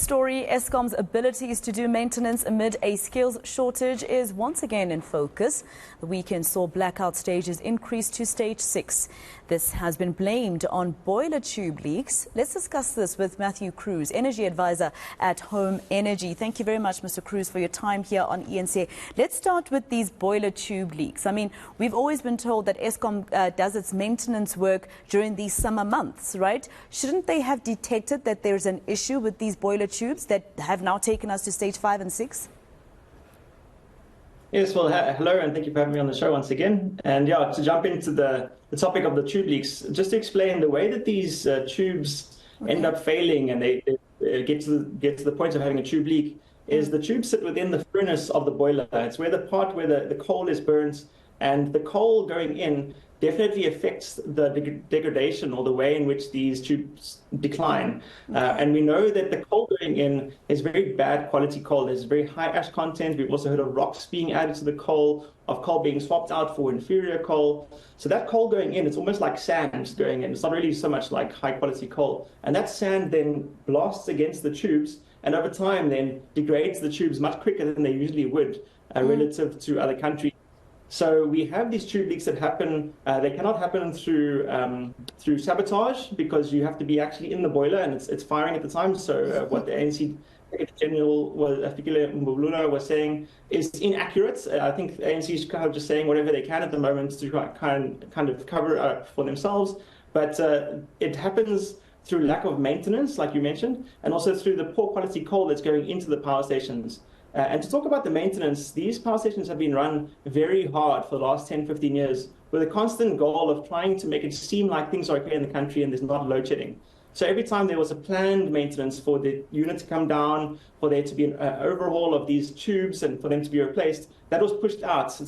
story, Eskom's abilities to do maintenance amid a skills shortage is once again in focus. The weekend saw blackout stages increase to stage 6. This has been blamed on boiler tube leaks. Let's discuss this with Matthew Cruz, Energy Advisor at Home Energy. Thank you very much, Mr. Cruz, for your time here on ENC. Let's start with these boiler tube leaks. I mean, we've always been told that Eskom does its maintenance work during these summer months, right? Shouldn't they have detected that there's an issue with these boiler tubes that have now taken us to stage 5 and 6? Yes, well, hello, and thank you for having me on the show once again. And yeah, to jump into the topic of the tube leaks, just to explain the way that these tubes end up failing and they get to the point of having a tube leak is the tubes sit within the furnace of the boiler. It's where the part where the coal is burnt, and the coal going in definitely affects the degradation or the way in which these tubes decline. And we know that the coal going in is very bad quality coal. There's very high ash content. We've also heard of rocks being added to the coal, of coal being swapped out for inferior coal. So that coal going in, it's almost like sand going in. It's not really so much like high quality coal. And that sand then blasts against the tubes and over time then degrades the tubes much quicker than they usually would relative to other countries. So we have these tube leaks that happen. They cannot happen through sabotage because you have to be actually in the boiler and it's firing at the time. So what the ANC General Fikile Mbulula was saying is inaccurate. I think the ANC is kind of just saying whatever they can at the moment to kind of cover up for themselves. But it happens through lack of maintenance, like you mentioned, and also through the poor quality coal that's going into the power stations. And to talk about the maintenance, these power stations have been run very hard for the last 10, 15 years with a constant goal of trying to make it seem like things are okay in the country and there's not load shedding. So every time there was a planned maintenance for the unit to come down, for there to be an overhaul of these tubes and for them to be replaced, that was pushed out.